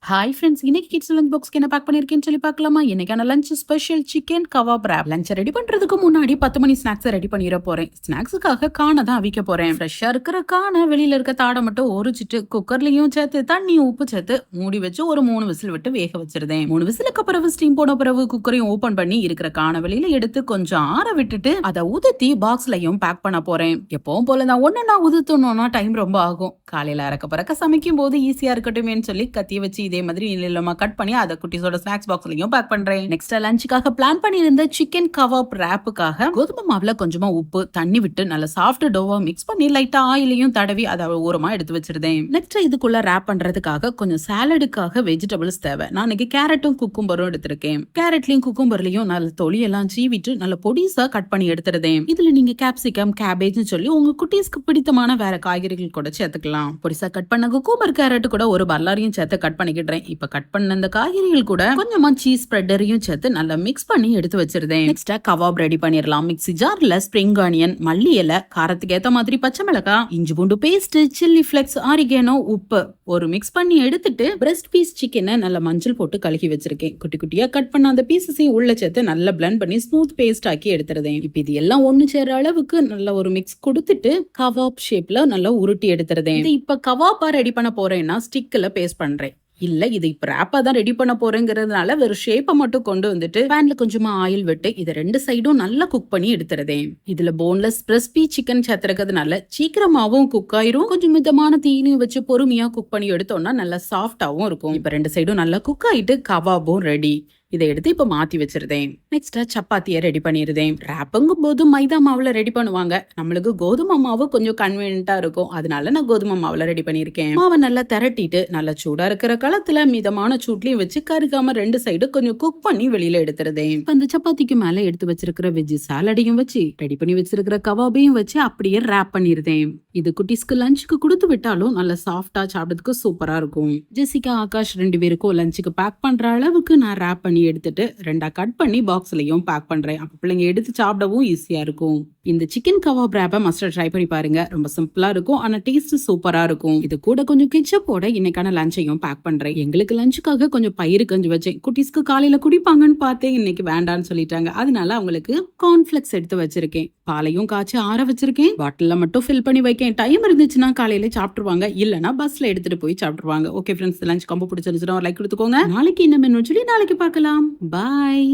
Hi friends, இன்னைக்கு kids lunch பாக்ஸ்க்கு என்ன பேக் பண்ணிருக்கேன்னு சொல்லி பார்க்கலாமா? இன்னைக்கான லஞ்ச் ஸ்பெஷல் சிக்கன் கவாப் ரேப். லஞ்ச் ரெடி பண்றதுக்கு முன்னாடி 10 மணி ஸ்நாக்ஸ் ரெடி பண்ணிட போறேன். ஸ்நாக்ஸுக்காக காணை தான் அவிக்க போறேன். ஃப்ரெஷ்ஷா இருக்கிற காணை வெளியில இருக்க தாடை மட்டும் உரிச்சிட்டு குக்கர்லயும் சேர்த்து தண்ணி உப்பு சேர்த்து மூடி வச்சு ஒரு 3 விசில் விட்டு வேக வச்சிருந்தேன். 3 விசிலுக்கு பிறகு ஸ்டீம் போன பிறகு குக்கரையும் ஓபன் பண்ணி இருக்கிற காணை வெளியில எடுத்து கொஞ்சம் ஆற விட்டுட்டு அதை உதுத்தி பாக்ஸ்லயும் பேக் பண்ண போறேன். எப்பவும் போல தான் ஒன்னு உதுத்தணும்னா டைம் ரொம்ப ஆகும். காலையில அறக்க பறக்க சமைக்கும் போது ஈஸியா இருக்கட்டுமேன்னு சொல்லி கத்தி வச்சு இதே மாதிரி நீளமா கட் பண்ணி அதை குட்டிஸோட ஸ்நாக்ஸ் பாக்ஸ்லயும் பேக் பண்றேன். நெக்ஸ்ட் லஞ்சுக்காக பிளான் பண்ணியிருந்த சிக்கன் கவாப் ரேப்புக்காக கோதுமை மாவுல கொஞ்சமா உப்பு தண்ணி விட்டு நல்ல சாஃப்ட் டோவா மிக்ஸ் பண்ணி லைட்டா ஆயிலையும் தடவி அதை ஓரமா எடுத்து வச்சிருந்தேன். நெக்ஸ்ட் இதுக்குள்ள ரேப் பண்றதுக்காக கொஞ்சம் சாலடுக்காக வெஜிடபிள்ஸ் தேவை. நான் இன்னைக்கு கேரட்டும் குக்கும்பரும் எடுத்திருக்கேன். கேரட்லயும் குக்கும்பர்லயும் நல்ல தொலியெல்லாம் சீவிட்டு நல்ல பொடிசா கட் பண்ணி எடுத்துருந்தேன். இதுல நீங்க கேப்சிகம் கேபேஜ் சொல்லி உங்க குட்டீஸ்க்கு பிடித்தமான வேற காய்கறிகள் கூட சேர்த்துக்கலாம். பொடிசா கட் பண்ண குக்கும்பர் கேரட் கூட ஒரு பல்லாரியும் சேர்த்து கட் பண்ணிக்கிட்டேன். இப்ப கட் பண்ண அந்த காய்கறிகள் கூட கொஞ்சமா சீஸ் ஸ்ப்ரெட்டரையும் சேர்த்து நல்லா மிக்ஸ் பண்ணி எடுத்து வச்சிருந்தேன். நெக்ஸ்ட் கவாப் ரெடி பண்ணிடலாம். மிக்ஸி ஜார்ல ஸ்ப்ரிங் ஆனியன், மல்லி இலை, காரத்துக்கு ஏத்த மாதிரி பச்சை மிளகாய், இஞ்சி பூண்டு பேஸ்ட், சில்லி பிளெக்ஸ், ஆரிகேனோ, உப்பு ஒரு மிக்ஸ் பண்ணி எடுத்துட்டு பிரஸ்ட் பீஸ் சிக்கனை நல்ல மஞ்சள் போட்டு கழுகி வச்சிருக்கேன். குட்டி குட்டியா கட் பண்ண அந்த பீசஸையும் உள்ள சேர்த்து நல்லா பிளண்ட் பண்ணி ஸ்மூத் பேஸ்ட் ஆக்கி எடுத்துருந்தேன். இப்ப இது எல்லாம் ஒண்ணு சேர அளவுக்கு நல்ல ஒரு மிக்ஸ் கொடுத்துட்டு கவாப் ஷேப்ல நல்லா உருட்டி எடுத்துருந்தேன். இப்ப கவாப்பா ரெடி பண்ண போறேன்னா ஸ்டிக்ல பேஸ்ட் பண்றேன். இல்ல இது இப்ப ரேப்பா தான் ரெடி பண்ண போறேங்கிறதுனால வெறும் ஷேப்பை மட்டும் கொண்டு வந்துட்டு பேன்ல கொஞ்சமா ஆயில் விட்டு இதை 2 சைடும் நல்லா குக் பண்ணி எடுத்துறதேன். இதுல போன்லெஸ் கிறிஸ்பி சிக்கன் சேர்த்துறதுனால சீக்கிரமாவும் குக் ஆயிரும். கொஞ்சம் மிதமான தீனியும் வச்சு பொறுமையா குக் பண்ணி எடுத்தோம்னா நல்லா சாஃப்டாவும் இருக்கும். இப்ப 2 சைடும் நல்லா குக் ஆயிட்டு கவாபும் ரெடி. இதை எடுத்து இப்ப மாத்தி வச்சிருந்தேன். நெக்ஸ்ட் சப்பாத்தியை ரெடி பண்ணிருந்தேன். ரேப்புங்கும் போது மைதா மாவுல ரெடி பண்ணுவாங்க. நம்மளுக்கு கோதுமை மாவு கொஞ்சம் கன்வீனியன்ட்டா இருக்கும். அதனால நான் கோதுமை மாவுல ரெடி பண்ணிருக்கேன். மாவை நல்லா திரட்டிட்டு நல்லா சூடா இருக்கிற களத்துல மிதமான சூட்லயும் வச்சு கருகாம 2 சைடு கொஞ்சம் குக் பண்ணி வெளியில எடுத்துருந்தேன். அந்த சப்பாத்திக்கு மேல எடுத்து வச்சிருக்கிற வெஜ் சாலடையும் வச்சு ரெடி பண்ணி வச்சிருக்கிற கவாபையும் வச்சு அப்படியே ரேப் பண்ணிருந்தேன். இது குட்டீஸ்க்கு லஞ்சுக்கு கொடுத்து விட்டாலும் நல்லா சாஃப்டா சாப்பிட்டதுக்கு சூப்பரா இருக்கும். ஜெசிகா, ஆகாஷ் 2 பேருக்கும் லஞ்சுக்கு பேக் பண்ற அளவுக்கு நான் ரேப் பண்ணி எடுத்துட்டு 2 கட் பண்ணி பாக்ஸ்லயும் பேக் பண்றேன். அப்ப பிள்ளைங்க எடுத்து சாப்பிடவும் ஈஸியா இருக்கும். இந்த சிக்கன் கவாப் ரேப்பை மஸ்ட் ட்ரை பண்ணி பாருங்க. ரொம்ப சிம்பிளா இருக்கும், ஆனா டேஸ்ட் சூப்பரா இருக்கும். இது கூட கொஞ்சம் கெச்சப்போட இன்னைக்கான லஞ்சையும் பேக் பண்றேன். எங்களுக்கு லஞ்சுக்காக கொஞ்சம் பயிறு கஞ்சி வச்சேன். குட்டீஸ்க்கு காலையில குடிப்பாங்கன்னு பார்த்தேன். இன்னைக்கு வேண்டான்னு சொல்லிட்டாங்க. அதனால அவங்களுக்கு கார்ன்ஃபிளெக்ஸ் எடுத்து வச்சிருக்கேன். பாலையும் காய்ச்சி ஆற வச்சிருக்கேன். பாட்டில மட்டும் ஃபில் பண்ணி வைக்கேன். டைம் இருந்துச்சுன்னா காலையில சாப்பிட்டுருவாங்க, இல்லனா பஸ்ல எடுத்துட்டு போய் சாப்பிட்டுருவாங்க. ஓகே ஃப்ரெண்ட்ஸ், லஞ்ச் ரொம்ப பிடிச்சிருந்துச்சுன்னா ஒரு லைக் கொடுத்துக்கோங்க. நாளைக்கு என்ன மெனு சொல்லி நாளைக்கு பார்க்கலாம். பாய்.